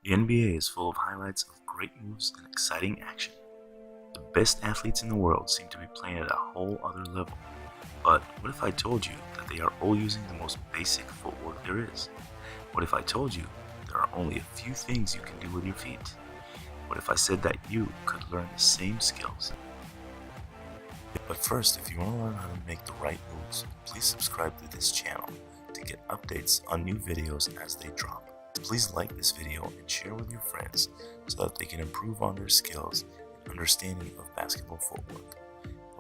The NBA is full of highlights of great moves and exciting action. The best athletes in the world seem to be playing at a whole other level. But what if I told you that they are all using the most basic footwork there is? What if I told you there are only a few things you can do with your feet? What if I said that you could learn the same skills? But first, if you want to learn how to make the right moves, please subscribe to this channel to get updates on new videos as they drop. Please like this video and share with your friends so that they can improve on their skills and understanding of basketball footwork.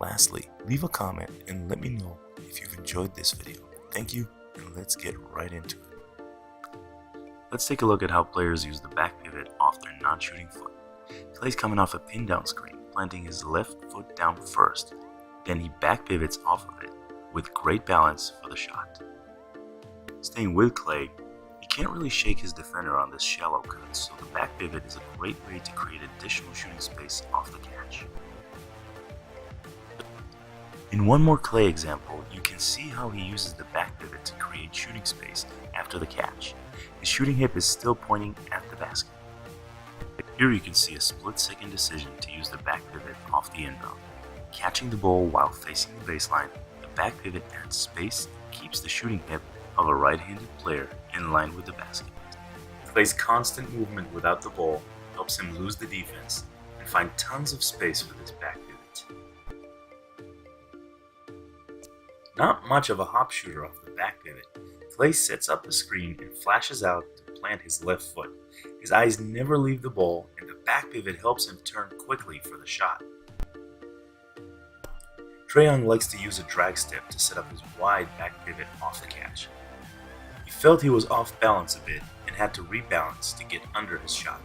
Lastly, leave a comment and let me know if you've enjoyed this video. Thank you, and let's get right into it. Let's take a look at how players use the back pivot off their non-shooting foot. Clay's coming off a pin down screen, planting his left foot down first. Then he back pivots off of it with great balance for the shot. Staying with Clay, he can't really shake his defender on this shallow cut, so the back pivot is a great way to create additional shooting space off the catch. In one more Clay example, you can see how he uses the back pivot to create shooting space after the catch. His shooting hip is still pointing at the basket. Here you can see a split-second decision to use the back pivot off the inbound. Catching the ball while facing the baseline, the back pivot adds space and keeps the shooting hip of a right-handed player in line with the basket. Clay's constant movement without the ball helps him lose the defense and find tons of space with his back pivot. Not much of a hop shooter off the back pivot, Clay sets up the screen and flashes out to plant his left foot. His eyes never leave the ball, and the back pivot helps him turn quickly for the shot. Trae Young likes to use a drag step to set up his wide back pivot off the catch. He felt he was off balance a bit and had to rebalance to get under his shot.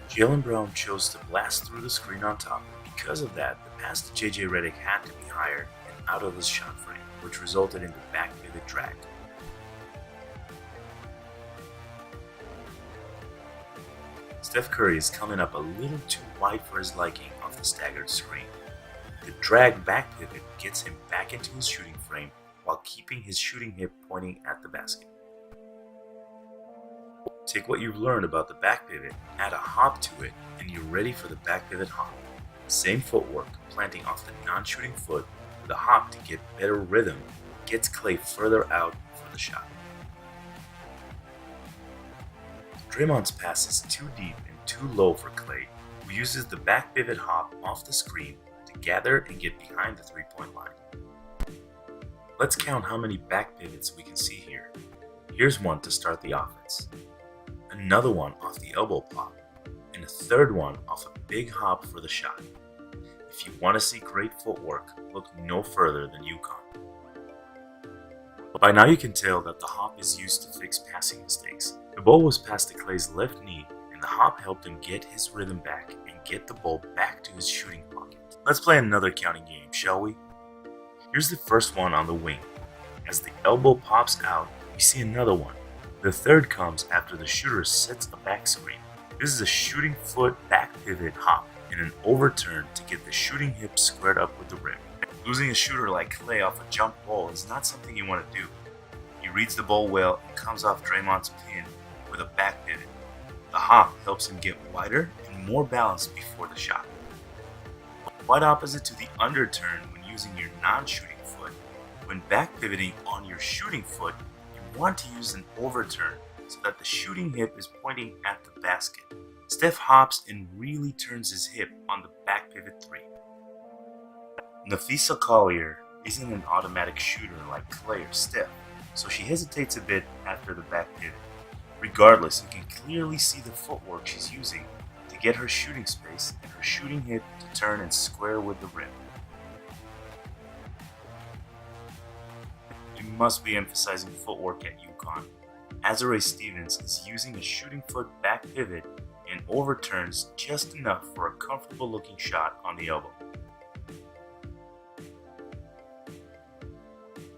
Jaylen Brown chose to blast through the screen on top. Because of that, the pass to JJ Redick had to be higher and out of his shot frame, which resulted in the back pivot drag. Steph Curry is coming up a little too wide for his liking off the staggered screen. The drag back pivot gets him back into his shooting frame while keeping his shooting hip pointing at the basket. Take what you've learned about the back pivot, add a hop to it, and you're ready for the back pivot hop. Same footwork, planting off the non-shooting foot with a hop to get better rhythm, gets Clay further out for the shot. Draymond's pass is too deep and too low for Clay, who uses the back pivot hop off the screen to gather and get behind the three-point line. Let's count how many back pivots we can see here. Here's one to start the offense, another one off the elbow pop, and a third one off a big hop for the shot. If you want to see great footwork, look no further than UConn. By now you can tell that the hop is used to fix passing mistakes. The ball was passed to Clay's left knee, and the hop helped him get his rhythm back and get the ball back to his shooting pocket. Let's play another counting game, shall we? Here's the first one on the wing. As the elbow pops out, we see another one. The third comes after the shooter sets a back screen. This is a shooting foot back pivot hop and an overturn to get the shooting hip squared up with the rim. Losing a shooter like Clay off a jump ball is not something you want to do. He reads the ball well and comes off Draymond's pin with a back pivot. The hop helps him get wider and more balanced before the shot. Quite opposite to the underturn when using your non-shooting foot. When back pivoting on your shooting foot, you want to use an overturn so that the shooting hip is pointing at the basket. Steph hops and really turns his hip on the back pivot three. Nafisa Collier isn't an automatic shooter like Clay or Steph, so she hesitates a bit after the back pivot. Regardless, you can clearly see the footwork she's using to get her shooting space and her shooting hip to turn and square with the rim. You must be emphasizing footwork at UConn. Azare Stevens is using a shooting foot back pivot and overturns just enough for a comfortable looking shot on the elbow.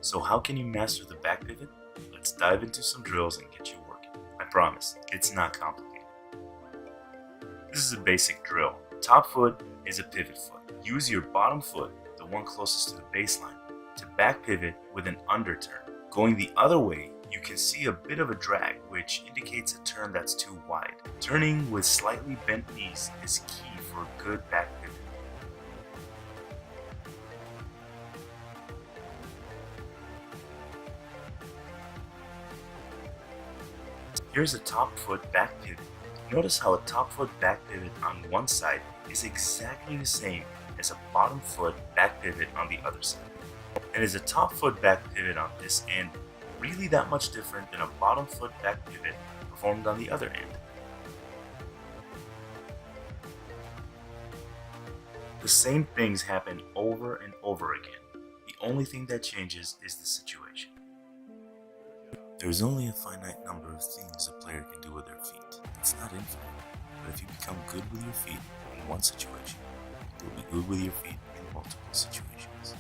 So how can you master the back pivot? Let's dive into some drills and get you working. I promise, it's not complicated. This is a basic drill. Top foot is a pivot foot. Use your bottom foot, the one closest to the baseline, to back pivot with an underturn. Going the other way, you can see a bit of a drag, which indicates a turn that's too wide. Turning with slightly bent knees is key for a good back pivot. Here's a top foot back pivot. Notice how a top foot back pivot on one side is exactly the same as a bottom foot back pivot on the other side. And is a top foot back pivot on this end really that much different than a bottom foot back pivot performed on the other end? The same things happen over and over again. The only thing that changes is the situation. There is only a finite number of things a player can do with their feet. It's not infinite, but if you become good with your feet in one situation, you'll be good with your feet in multiple situations.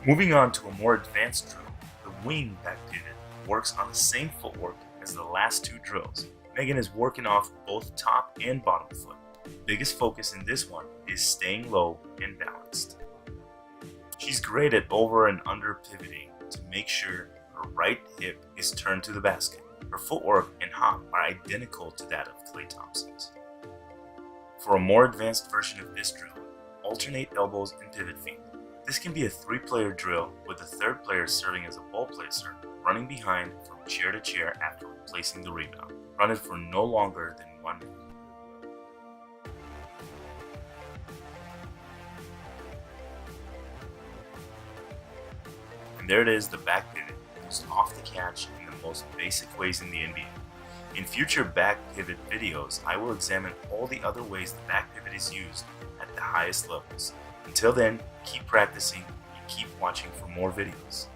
Moving on to a more advanced drill, the wing back pivot works on the same footwork as the last two drills. Megan is working off both top and bottom foot. The biggest focus in this one is staying low and balanced. She's great at over and under pivoting to make sure her right hip is turned to the basket. Her footwork and hop are identical to that of Klay Thompson's. For a more advanced version of this drill, alternate elbows and pivot feet. This can be a 3-player drill with the third player serving as a ball placer, running behind from chair to chair after replacing the rebound. Run it for no longer than 1 minute. And there it is, the back pivot, used off the catch in the most basic ways in the NBA. In future back pivot videos, I will examine all the other ways the back pivot is used at the highest levels. Until then, keep practicing and keep watching for more videos.